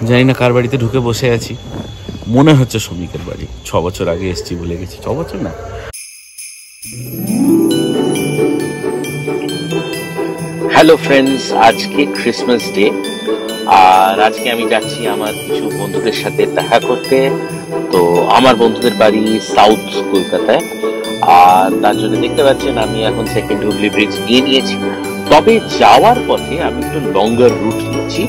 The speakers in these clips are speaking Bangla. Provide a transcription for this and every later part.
জানি না কার বাড়িতে ঢুকে বসে আছি, মনে হচ্ছে শ্রমিকের বাড়ি। 6 বছর আগে এসছি, ভুলে গেছি। 6 বছর না। হ্যালো ফ্রেন্ডস, আজকে ক্রিসমাস ডে, আর আজকে আমি যাচ্ছি আমার কিছু বন্ধুদের সাথে দেখা করতে। তো আমার বন্ধুদের বাড়ি সাউথ কলকাতায়, আর তার জন্য দেখতে পাচ্ছেন আমি এখন সেকেন্ড হুগলি ব্রিজ নিয়ে নিয়েছি। তবে যাওয়ার পথে আমি একটু লঙ্গার রুট নিচ্ছি।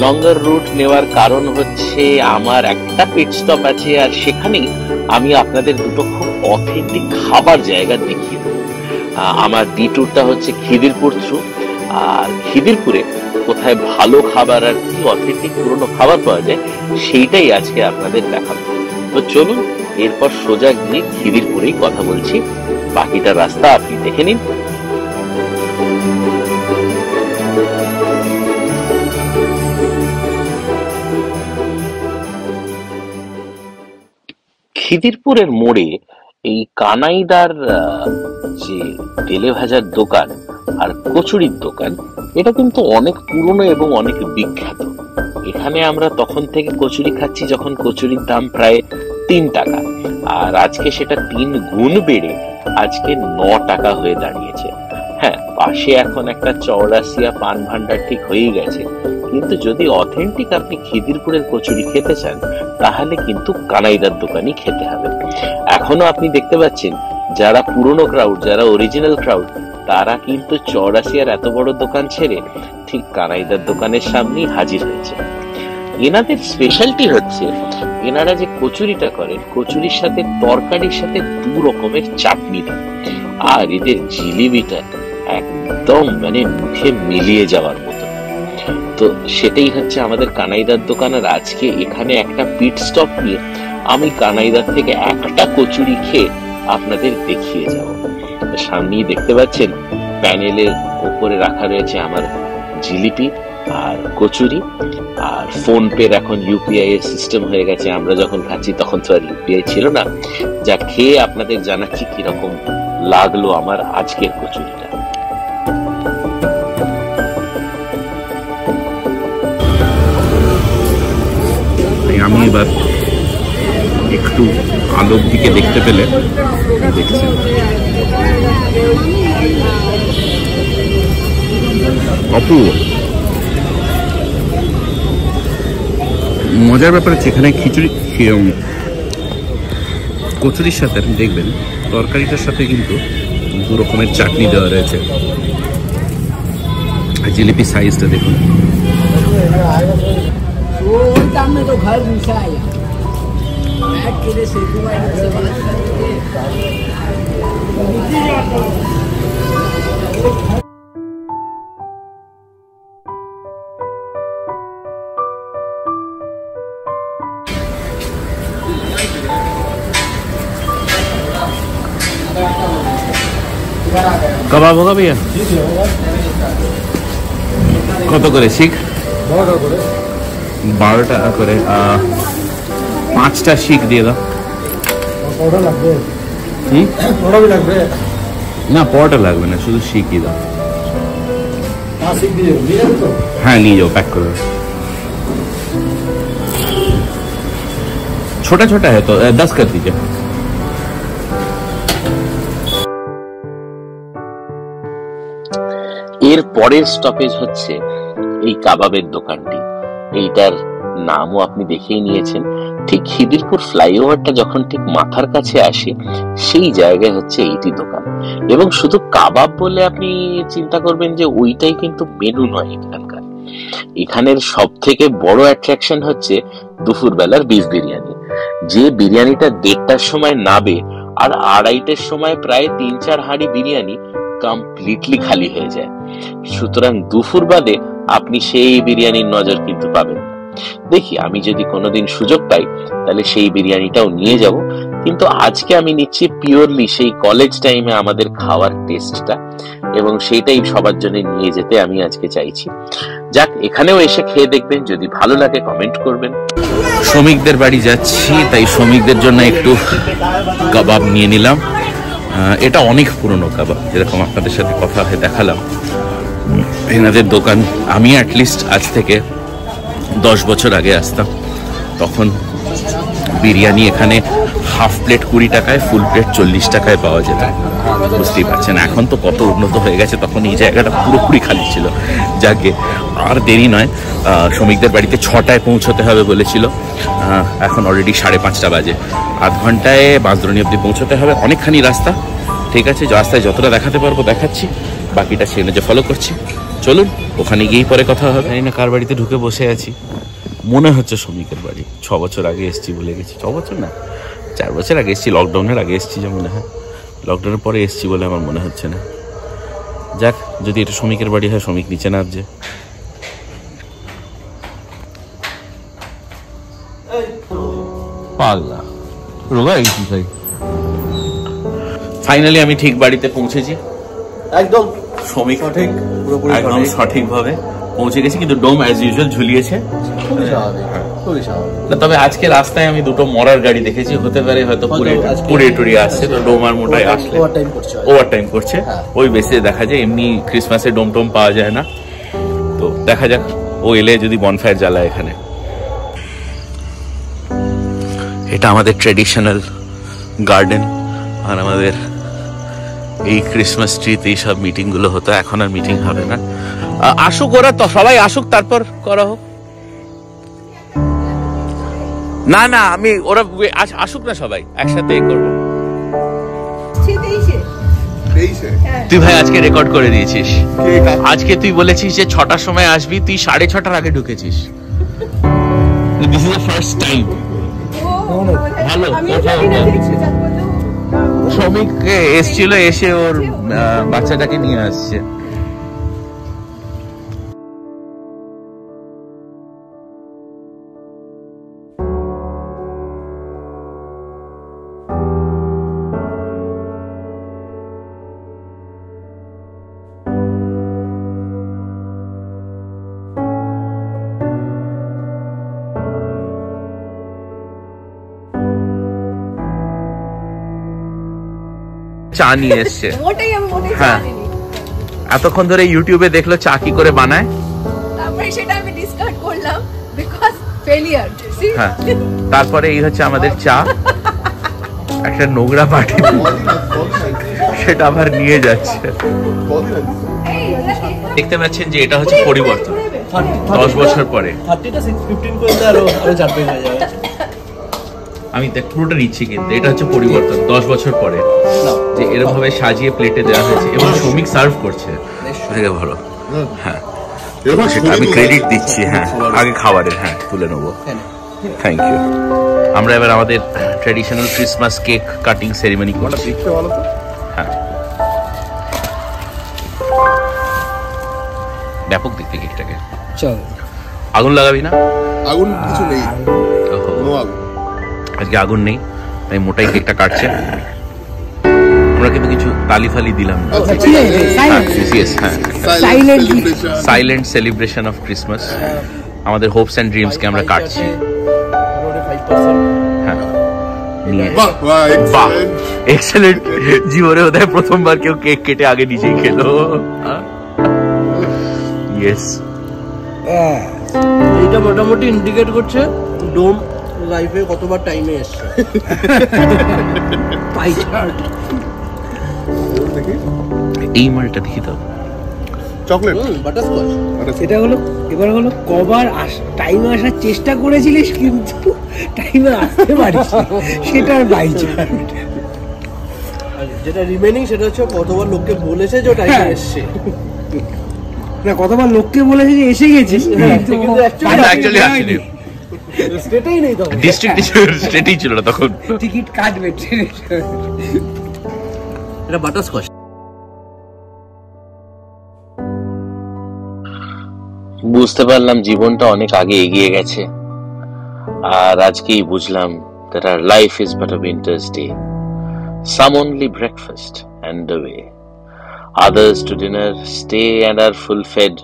লঙ্গার রুট নেওয়ার কারণ হচ্ছে আমার একটা পিট স্টপ আছে, আর সেখানেই আমি আপনাদের দুটো খুব অথেন্টিক খাবার জায়গা দেখিয়ে দেবো। আমার ডিটুরটা হচ্ছে খিদিরপুর থ্রু, আর খিদিরপুরে কোথায় ভালো খাবার আর কি অথেন্টিক পুরনো খাবার পাওয়া যায় সেইটাই আজকে আপনাদের দেখাবো। তো চলুন, এরপর সোজা গিয়ে খিদিরপুরেই কথা বলছি। বাকিটা রাস্তা আপনি দেখে নিন। খিদিরপুরের মোড়ে এই কানাইদার যে তেলে ভাজার দোকান আর কচুরির দোকান, এটা কিন্তু অনেক পুরনো এবং অনেক বিখ্যাত। এখানে আমরা তখন থেকে কচুরি খাচ্ছি যখন কচুরির দাম প্রায় 3 টাকা, আর আজকে সেটা 3 গুণ বেড়ে আজকে 9 টাকা হয়ে দাঁড়িয়েছে। হ্যাঁ, পাশে এখন একটা চৌরাসিয়া পান ভান্ডার ঠিক হয়ে গেছে, কিন্তু যদি অথেন্টিক আপনি খিদিরপুরের কচুরি খেতে চান তাহলে কিন্তু কানাইদার দোকানই খেতে হবে। এখনো আপনি দেখতে পাচ্ছেন যারা পুরনো ক্রাউড, যারা অরিজিনাল ক্রাউড, তারা কিন্তু চৌরাসিয়ার এত বড় দোকান ছেড়ে ঠিক কানাইদার দোকানের সামনেই হাজির হয়েছে। এনাদের স্পেশালিটি হচ্ছে এনারা যে কচুরিটা করেন, কচুরির সাথে তরকারির সাথে 2 রকমের চাটনি দেন, আর এদের জিলিপিটা একদম মানে মুখে মিলিয়ে যাওয়ার মতো। তো সেটাই হচ্ছে আমাদের কানাইদার দোকান, আর আজকে এখানে একটা পিট স্টপ নিয়ে আমি কানাইদার থেকে একটা কচুরি খেয়ে আপনাদের দেখিয়ে যাব। সামনেই দেখতে পাচ্ছেন প্যানেলের উপরে রাখা রয়েছে আমার জিলিপি আর কচুরি, আর ফোন পের এখন ইউপিআই এর সিস্টেম হয়ে গেছে। আমরা যখন খাচ্ছি তখন তো আর ইউপিআই ছিল না। যা খেয়ে আপনাদের জানাচ্ছি কিরকম লাগলো আমার আজকের কচুরিটা। আমি এবার একটু আলোর দিকে দেখতে পেলে দেখছেন অপূর্ব মজার ব্যাপার হচ্ছে এখানে খিচুড়ি কচুরির সাথে দেখবেন তরকারিটার সাথে কিন্তু 2 রকমের চাটনি দেওয়া রয়েছে। জিলিপি সাইজটা দেখুন। कबाब होगा भैया? কত করে শিখ? 12 টাকা করে। 5টা শিখ দিয়ে দাও। না, পরোটা লাগবে না, শুধু শিখই দাও। হ্যাঁ, নিয়ে যাও, पैक करो। छोटा छोटा है तो 10 कर दीजिए। এর পরের স্টপেজ হচ্ছে এই কাবাবের দোকানটি। এইটার নামও আপনি দেখেই নিয়েছেন। ঠিক খিদিরপুর ফ্লাইওভারটা যখন ঠিক মাথার কাছে আসে সেই জায়গায় হচ্ছে এইটি দোকান। এবং শুধু কাবাব বলে আপনি চিন্তা করবেন যে ওইটাই কিন্তু মেনু নয় এখানকার। এখানের সব থেকে বড় অ্যাট্রাকশন হচ্ছে দুপুরবেলার বিফ বিরিয়ানি। যে বিরিয়ানিটা 1:30টার সময় নাবে আর 2:30টার সময় প্রায় 3-4 হাঁড়ি বিরিয়ানি কমপ্লিটলি খালি হয়ে যায়। সুতরাং দুপুর বাদে আপনি সেই বিরিয়ানির নজর কিন্তু পাবেন না। দেখি আমি যদি কোনোদিন সুযোগ পাই তাহলে সেই বিরিয়ানিটাও নিয়ে যাব, কিন্তু আজকে আমি নিচ্ছি পিওরলি সেই কলেজ টাইমে আমাদের খাওয়ার টেস্টটা, এবং সেইটাই সবার জন্য নিয়ে যেতে আমি আজকে চাইছি। যাক, এখানেও এসে খেয়ে দেখবেন, যদি ভালো লাগে কমেন্ট করবেন। শ্রমিকদের বাড়ি যাচ্ছি, তাই শ্রমিকদের জন্য একটু কাবাব নিয়ে নিলাম। এটা অনেক পুরনো কাবাব, যেরকম আপনাদের সাথে কথা হয়ে দেখালাম। এনাদের দোকান আমি অ্যাটলিস্ট আজ থেকে 10 বছর আগে আসতাম, তখন বিরিয়ানি এখানে হাফ প্লেট 20 টাকায়, ফুল প্লেট 40 টাকায় পাওয়া যেত। বুঝতেই পারছেন এখন তো কত উন্নত হয়ে গেছে। তখন এই জায়গাটা পুরোপুরি খালি ছিল। যাকে আর দেরি নয়, শ্রমিকদের বাড়িতে 6টায় পৌঁছতে হবে বলেছিল, এখন অলরেডি 5:30 বাজে। আধ ঘন্টায় বাঁশদ্রোণী অব্দি পৌঁছতে হবে, অনেকখানি রাস্তা। ঠিক আছে, রাস্তায় যতটা দেখাতে পারবো দেখাচ্ছি, বাকিটা সেখানে যে ফলো করছি। চলুন ওখানে গিয়েই পরে কথা হবে। জানি না কার বাড়িতে ঢুকে বসে আছি, মনে হচ্ছে শ্রমিকের বাড়ি। 6 বছর আগে এসেছি, ভুলে গেছি। 6 বছর না, 4 বছর আগে এসেছি, লকডাউনের আগে এসেছি যা মনে হয়। লকডাউনের পরে এসেছি বলে আমার মনে হচ্ছে না। যাক, যদি এটা শ্রমিকের বাড়ি হয়, শ্রমিক নিচে নামছে। পাগলা ফাইনালি আমি ঠিক বাড়িতে পৌঁছেছি, একদম শ্রমিক ঠিক একদম সঠিকভাবে পৌঁছে গেছি। কিন্তু ডোম অ্যাজ ইউজুয়াল ঝুলিয়েছে। তবে আজকে রাস্তায় আমি দুটো মরার গাড়ি দেখেছি, হতে পারে হয়তো পুড়ে টুড়ে আসছে, তো ডোম আর মোটাই আসলে ওভার টাইম করছে। ওই বেসে দেখা যায়, এমনি ক্রিসমাসে ডোম টোম পাওয়া যায় না। তো দেখা যাক, ও এলে যদি বনফায়ার জ্বালায় এখানে। এটা আমাদের ট্রেডিশনাল গার্ডেন, আর আমাদের এই ক্রিসমাস ট্রিতে এইসব মিটিং গুলো হতো। এখন আর মিটিং হবে না। আসুক ওরা, তো সবাই আসুক তারপর করা হোক। না না, আমি ওরা আসুক না, সবাই একসাথে করবো। তুই ভাই আজকে রেকর্ড করে দিয়েছিস। আজকে তুই বলেছিস যে 6টার সময় আসবি, তুই 6:30 আগে ঢুকেছিস। This is the first time. ভালো, শ্রমিক এসছিল, এসে ওর বাচ্চাটাকে নিয়ে আসছে। চা নিয়ে এসছে। হ্যাঁ, এতক্ষণ ধরে ইউটিউবে দেখলো চা কি করে বানায়, হ্যাঁ, তারপরে এই হচ্ছে আমাদের চা। একটা নোংরা পাটি সেটা আবার নিয়ে যাচ্ছে। দেখতে পাচ্ছেন যে এটা হচ্ছে পরিবর্তন 10 বছর পরে। আমি পুরোটা নিচ্ছি, কিন্তু এটা হচ্ছে পরিবর্তন 10 বছর পরে, যে এরকম ভাবে সাজিয়ে প্লেটে দেওয়া হয়েছে এবং শ্রমিক সার্ভ করছে। ভালো, হ্যাঁ, সেটা আমি ক্রেডিট দিচ্ছি। হ্যাঁ, আগে খাবারের, হ্যাঁ, তুলে নেবো। Thank you. আমরা এবার আমাদের traditional Christmas cake cutting ceremony করছি। হ্যাঁ, ব্যাপক দেখতে কেকটাকে। চল, আগুন লাগাবি না? আগুন কিছু নেই, আজকে আগুন নেই, তাই মোটাই কেকটা কাটছে। আমরা কিন্তু কিছু তালি ফালি দিলাম না। Silent celebration of Christmas. আমাদের হোপস এন্ড ড্রিমস কে আমরা কাটছি। হ্যাঁ, এক্সেলেন্ট। জীবনে বোধহয় প্রথমবার কেউ কেক কেটে আগে নিজেই খেলো। ইয়েস, এটা মোটামুটি ইন্ডিকেট করছে ডোম লাইফে কতবার টাইমে এসছে। এই মালটা দেখি তো, চকলেট বাটারস্কচ। এটা হলো, এবার হলো কবার টাইমে আসার চেষ্টা করেছিলিস কিন্তু টাইমে আসতে পারিস, সেটার বাই চান্স। যেটা রিমেনিং সেটা হচ্ছে কতবার লোককে বলেছে যে টাইমে এসছে। না, কতবার লোককে বলেছে যে এসে গেছিস, কিন্তু অ্যাকচুয়ালি আসেনি। স্টেটেই নেই তখন, ডিস্ট্রিক্ট স্টেটেই ছিল না তখন। টিকিট কাটবে। এটা বাটারস্কচ। বুঝতে পারলাম জীবনটা অনেক আগে এগিয়ে গেছে, আর আজকেই বুঝলাম that our life is but a winter's day. Some only breakfast and away, others to dinner stay and are full fed.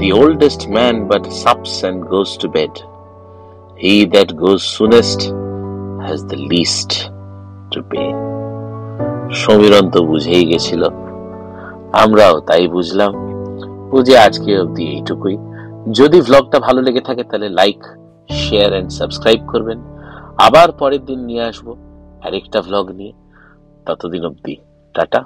The oldest man but sups and goes to bed. He that goes soonest has the least to pay. সমীরণ তো বুঝেই গেছিল, আমরাও তাই বুঝলাম। বুঝে আজকে অব্দি এইটুকুই। যদি ভ্লগটা ভালো লেগে থাকে তাহলে লাইক, শেয়ার এন্ড সাবস্ক্রাইব করবেন। আবার পরের দিন নিয়ে আসবো আরেকটা ভ্লগ নিয়ে। ততদিন অব্দি টাটা।